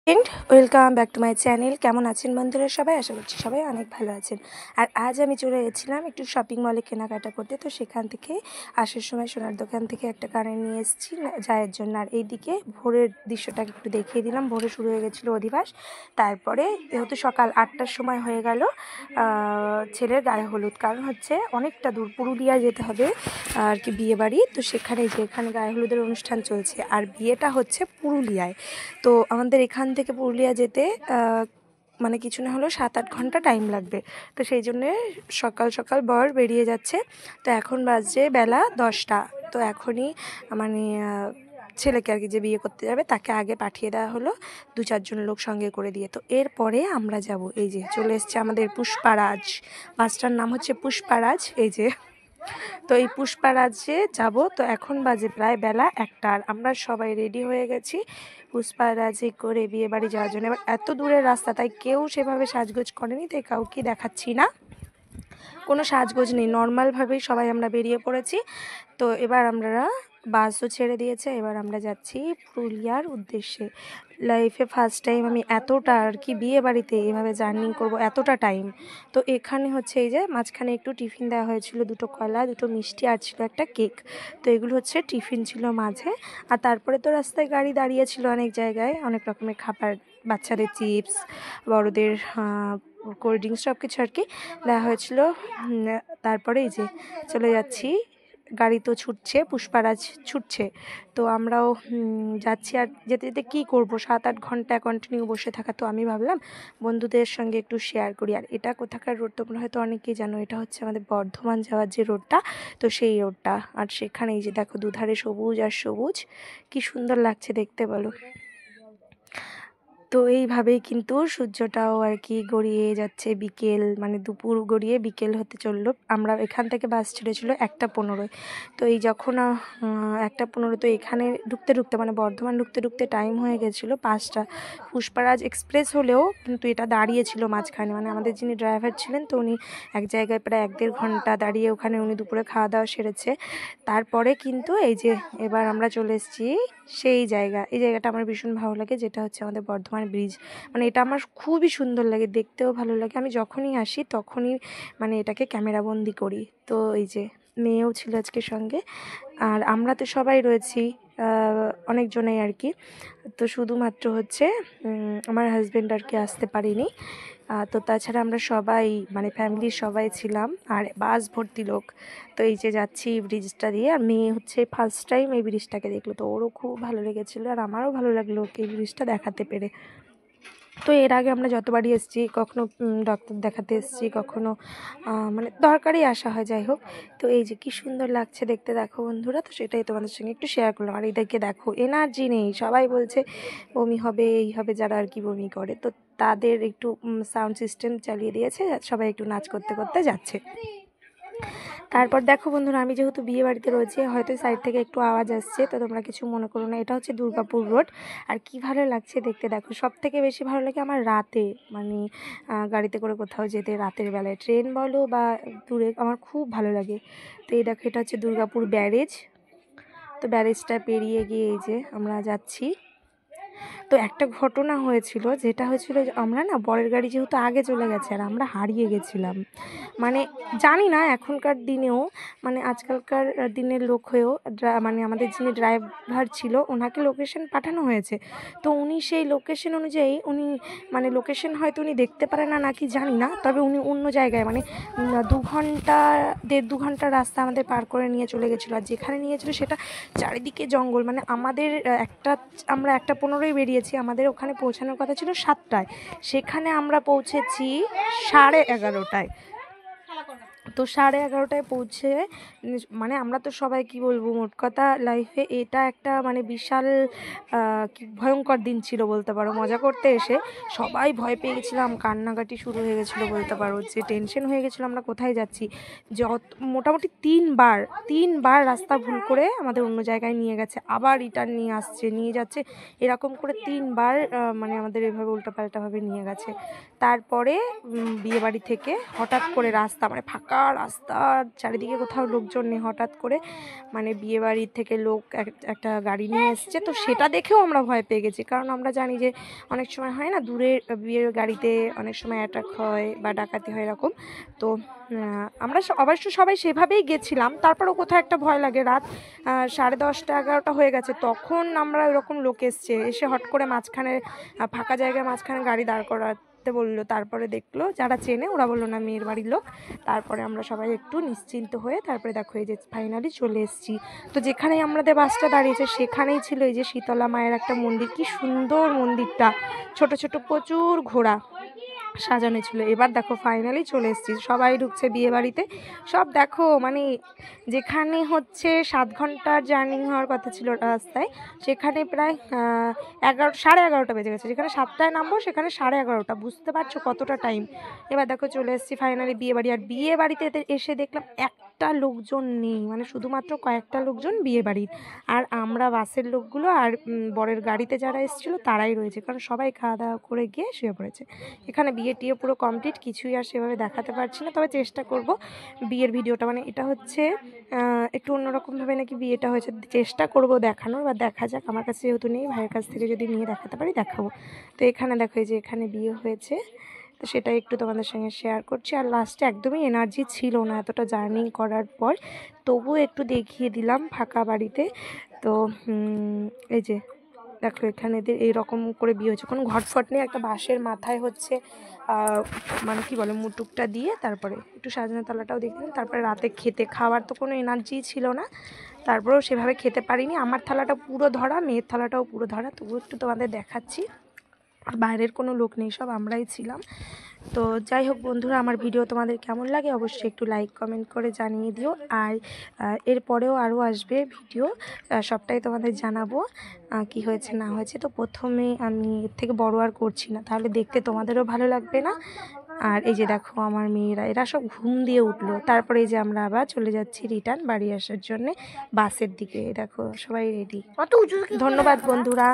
And welcome back to my channel. কেমন আছেন বন্ধুরা সবাই? আশা করছি সবাই অনেক ভালো আছেন। আর আজ আমি চলে গেছিলাম একটু শপিং মলে কেনাকাটা করতে। তো সেখান থেকে আসার সময় সোনার দোকান থেকে একটা কানের নিয়ে এসেছি জায়ের জন্য। আর এইদিকে ভোরের দৃশ্যটাকে একটু দেখিয়ে দিলাম। ভোরে শুরু হয়ে গেছিলো অধিবাস। তারপরে যেহেতু সকাল 8টার সময় হয়ে গেল ছেলের গায়ে হলুদ, কারণ হচ্ছে অনেকটা দূর পুরুলিয়া যেতে হবে আর কি বিয়ে বাড়ি। তো সেখানে যেখানে গায়ে হলুদের অনুষ্ঠান চলছে, আর বিয়েটা হচ্ছে পুরুলিয়ায়। তো আমাদের এখান থেকে পুরুলিয়া যেতে মানে কিছু না হলেও 7-8 ঘন্টা টাইম লাগবে। তো সেই জন্যে সকাল সকাল বর বেরিয়ে যাচ্ছে। তো এখন বাজছে বেলা 10টা। তো এখনই মানে ছেলেকে আর কি যে বিয়ে করতে যাবে তাকে আগে পাঠিয়ে দেওয়া হলো 2-4 জন লোক সঙ্গে করে দিয়ে। তো এরপরে আমরা যাব, এই যে চলে এসছে আমাদের পুষ্পারাজ। বাসটার নাম হচ্ছে পুষ্পারাজ, এই যে। তো এই পুষ্পারাজে যাব। তো এখন বাজে প্রায় বেলা 1টা। আর আমরা সবাই রেডি হয়ে গেছি পুষ্পারাজে করে বিয়ে বাড়ি যাওয়ার জন্য। এবার এত দূরের রাস্তা, তাই কেউ সেভাবে সাজগোজ করেনি, তাই কাউকে দেখাচ্ছি না, কোনো সাজগোজ নেই, নর্মালভাবেই সবাই আমরা বেরিয়ে পড়েছি। তো এবার আমরা বাসও ছেড়ে দিয়েছে, এবার আমরা যাচ্ছি পুরুলিয়ার উদ্দেশ্যে। লাইফে ফার্স্ট টাইম আমি এতটা আর কি বিয়ে বাড়িতে এভাবে জার্নি করব, এতটা টাইম। তো এখানে হচ্ছে এই যে মাঝখানে একটু টিফিন দেওয়া হয়েছিল, 2টো কলা, 2টো মিষ্টি আর ছিল একটা কেক। তো এগুলো হচ্ছে টিফিন ছিল মাঝে। আর তারপরে তো রাস্তায় গাড়ি দাঁড়িয়েছিল অনেক জায়গায়, অনেক রকমের খাবার, বাচ্চাদের চিপস, বড়দের কোল্ড ড্রিঙ্কস, সব কিছু আর কি দেওয়া হয়েছিল। তারপরে এই যে চলে যাচ্ছি, গাড়ি তো ছুটছে, পুষ্পারাজ ছুটছে। তো আমরাও যাচ্ছি। আর যেতে যেতে কী করবো, 7-8 ঘন্টা কন্টিনিউ বসে থাকা। তো আমি ভাবলাম বন্ধুদের সঙ্গে একটু শেয়ার করি। আর এটা কোথাকার রোড তোমরা হয়তো অনেকেই জানো, এটা হচ্ছে আমাদের বর্ধমান যাওয়ার যে রোডটা, তো সেই রোডটা। আর সেখানে এই যে দেখো দুধারে সবুজ আর সবুজ, কি সুন্দর লাগছে দেখতে বলো। তো এইভাবেই কিন্তু সূর্যটাও আর কি গড়িয়ে যাচ্ছে, বিকেল মানে দুপুর গড়িয়ে বিকেল হতে চললো। আমরা এখান থেকে বাস ছেড়েছিল 1টা 15। তো এই যখন 1টা 15, তো এখানে ঢুকতে ঢুকতে মানে বর্ধমান ঢুকতে ঢুকতে টাইম হয়ে গেছিলো 5টা। পুষ্পারাজ এক্সপ্রেস হলেও কিন্তু এটা দাঁড়িয়েছিল মাঝখানে, মানে আমাদের যিনি ড্রাইভার ছিলেন, তো উনি এক জায়গায় প্রায় 1-1.5 ঘন্টা দাঁড়িয়ে ওখানে উনি দুপুরে খাওয়া দাওয়া সেরেছে। তারপরে কিন্তু এই যে এবার আমরা চলে এসেছি সেই জায়গা। এই জায়গাটা আমার ভীষণ ভালো লাগে, যেটা হচ্ছে আমাদের বর্ধমান ব্রিজ। মানে এটা আমার খুবই সুন্দর লাগে, দেখতেও ভালো লাগে। আমি যখনই আসি তখনই মানে এটাকে ক্যামেরাবন্দি করি। তো এই যে মেয়েও ছিল আজকে সঙ্গে, আর আমরা তো সবাই রয়েছি অনেকজনেই আর কি। তো শুধুমাত্র হচ্ছে আমার হাজব্যান্ড আর কি আসতে পারিনি। তো তাছাড়া আমরা সবাই মানে ফ্যামিলির সবাই ছিলাম, আর বাস ভর্তি লোক। তো এই যে যাচ্ছি ব্রিজটা দিয়ে, আর মেয়ে হচ্ছে ফার্স্ট টাইম এই ব্রিজটাকে দেখলো, তো ওরও খুব ভালো লেগেছিলো, আর আমারও ভালো লাগলো ওকে এই ব্রিজটা দেখাতে পেরে। তো এর আগে আমরা যতবারই এসেছি, কখনো ডক্টর দেখাতে এসেছি, কখনো মানে দরকারই আসা হয়, যাই হোক। তো এই যে কি সুন্দর লাগছে দেখতে দেখো বন্ধুরা, তো সেটাই তোমাদের সঙ্গে একটু শেয়ার করলাম। আর এদেরকে দেখো, এনার্জি নেই, সবাই বলছে বমি হবে এই হবে, যারা আর কি বমি করে, তো তাদের একটু সাউন্ড সিস্টেম চালিয়ে দিয়েছে, সবাই একটু নাচ করতে করতে যাচ্ছে। তারপর দেখো বন্ধুরা, আমি যেহেতু বিয়ে বাড়িতে রয়েছি, হয়তো সাইড থেকে একটু আওয়াজ আসছে, তো তোমরা কিছু মনে করো না। এটা হচ্ছে দুর্গাপুর রোড। আর কি ভালো লাগছে দেখতে দেখো। সব থেকে বেশি ভালো লাগে আমার রাতে, মানে গাড়িতে করে কোথাও যেতে, রাতের বেলায় ট্রেন বলো বা দূরে, আমার খুব ভালো লাগে। তো এই দেখো, এটা হচ্ছে দুর্গাপুর ব্যারেজ। তো ব্যারেজটা পেরিয়ে গিয়ে এই যে আমরা যাচ্ছি। তো একটা ঘটনা হয়েছিল, যেটা হয়েছিল আমরা না বরের গাড়ি যেহেতু আগে চলে গেছে, আর আমরা হারিয়ে গেছিলাম। মানে জানি না এখনকার দিনেও, মানে আজকালকার দিনের লোক হয়েও মানে আমাদের যিনি ড্রাইভার ছিল ওনাকে লোকেশন পাঠানো হয়েছে। তো উনি সেই লোকেশন অনুযায়ী উনি মানে লোকেশন হয়তো উনি দেখতে পারে না নাকি জানি না, তবে উনি অন্য জায়গায় মানে 2 ঘন্টা 1.5-2 ঘন্টা রাস্তা আমাদের পার করে নিয়ে চলে গেছিলো। আর যেখানে নিয়েছিল সেটা চারিদিকে জঙ্গল। মানে আমাদের আমরা 1টা 15 বেরিয়েছি, আমাদের ওখানে পৌঁছানোর কথা ছিল 7টায়, সেখানে আমরা পৌঁছেছি 11:30টায়। তো 11:30টায় পৌঁছে মানে আমরা তো সবাই কি বলবো, মোট কথা লাইফে এটা একটা মানে বিশাল কি ভয়ঙ্কর দিন ছিল বলতে পারো। মজা করতে এসে সবাই ভয় পেয়ে গেছিলাম, কান্নাকাটি শুরু হয়ে গেছিলো বলতে পারো, যে টেনশন হয়ে গেছিলো আমরা কোথায় যাচ্ছি। মোটামুটি 3বার রাস্তা ভুল করে আমাদের অন্য জায়গায় নিয়ে গেছে, আবার রিটার্ন নিয়ে যাচ্ছে, এরকম করে 3বার মানে আমাদের এভাবে উল্টোপাল্টাভাবে নিয়ে গেছে। তারপরে বিয়েবাড়ি থেকে হঠাৎ করে রাস্তা মানে ফাঁকা রাস্তার চারিদিকে কোথাও লোকজন নেই। হঠাৎ করে মানে বিয়েবাড়ির থেকে লোক একটা গাড়ি নিয়ে এসছে, তো সেটা দেখেও আমরা ভয় পেয়ে গেছি। কারণ আমরা জানি যে অনেক সময় হয় না, দূরের বিয়ের গাড়িতে অনেক সময় অ্যাটাক হয় বা ডাকাতি হয় এরকম। তো আমরা অবশ্য সবাই সেভাবেই গেছিলাম, তারপরেও কোথাও একটা ভয় লাগে। রাত 10:30 11টা হয়ে গেছে, তখন আমরা এরকম লোক এসে হট করে মাঝখানে ফাঁকা জায়গায় মাঝখানে গাড়ি দাঁড় করাতে বললো। তারপরে দেখলো যারা চেনে ওরা বললো না মেয়ের বাড়ির লোক। তারপরে আমরা সবাই একটু নিশ্চিন্ত হয়ে তারপরে দেখো এই যে ফাইনালি চলে এসেছি। তো যেখানেই আমাদের বাসটা দাঁড়িয়েছে সেখানেই ছিল এই যে শীতলা মায়ের একটা মন্দির। কি সুন্দর মন্দিরটা, ছোট ছোট প্রচুর ঘোড়া সাজানো ছিল। এবার দেখো ফাইনালি চলে এসেছি, সবাই ঢুকছে বিয়ে বাড়িতে। সব দেখো মানে যেখানে হচ্ছে 7 ঘন্টার জার্নি হওয়ার কথা ছিল রাস্তায়, সেখানে প্রায় 11:30 বেজে গেছে। যেখানে 7টায় নামবো সেখানে 11:30, বুঝতে পারছো কতটা টাইম। এবার দেখো চলে এসেছি ফাইনালি বিয়ে বাড়ি। আর বিয়ে বাড়িতে এসে দেখলাম একটা লোকজন নেই, মানে শুধুমাত্র কয়েকটা লোকজন বিয়ে বাড়ির। আর আমরা বাসের লোকগুলো আর বরের গাড়িতে যারা এসেছিলো তারাই রয়েছে, কারণ সবাই খাওয়া দাওয়া করে গিয়ে শুয়ে পড়েছে। এখানে বিয়ে টিয়ে পুরো কমপ্লিট, কিছুই আর সেভাবে দেখাতে পারছি না, তবে চেষ্টা করব বিয়ের ভিডিওটা, মানে এটা হচ্ছে একটু অন্যরকমভাবে নাকি বিয়েটা হয়েছে, চেষ্টা করব দেখানোর। বা দেখা যাক, আমার কাছে যেহেতু নেই, ভাইয়ের কাছ থেকে যদি নিয়ে দেখাতে পারি দেখাবো। তো এখানে দেখো এই যে এখানে বিয়ে হয়েছে, তো সেটাই একটু তোমাদের সঙ্গে শেয়ার করছি। আর লাস্টে একদমই এনার্জি ছিল না এতটা জার্নি করার পর, তবুও একটু দেখিয়ে দিলাম ফাঁকা বাড়িতে। তো এই যে দেখো এখানে এইরকম করে বিয়ে হচ্ছে, কোনো ঘটফট নেই। একটা বাঁশের মাথায় হচ্ছে মানে কি বলে মুটুকটা দিয়ে তারপরে একটু সাজানো তলাটাও দেখলাম। তারপরে রাতে খাওয়ার তো কোনো এনার্জি ছিল না, তারপরেও সেভাবে খেতে পারিনি। আমার থালাটা পুরো ধরা, মেয়ের থালাটাও পুরো ধরা, তবুও একটু তোমাদের দেখাচ্ছি। আর বাইরের কোনো লোক নেই, সব আমরাই ছিলাম। তো যাই হোক বন্ধুরা, আমার ভিডিও তোমাদের কেমন লাগে অবশ্যই একটু লাইক কমেন্ট করে জানিয়ে দিও। আর এরপরেও আরও আসবে ভিডিও, সবটাই তোমাদের জানাবো কি হয়েছে না হয়েছে। তো প্রথমে আমি এর থেকে বড় আর করছি না, তাহলে দেখতে তোমাদেরও ভালো লাগবে না। আর এই যে দেখো আমার মেয়েরা, এরা সব ঘুম দিয়ে উঠলো। তারপরে এই যে আমরা আবার চলে যাচ্ছি রিটার্ন বাড়ি আসার জন্যে বাসের দিকে। দেখো সবাই রেডি। ধন্যবাদ বন্ধুরা।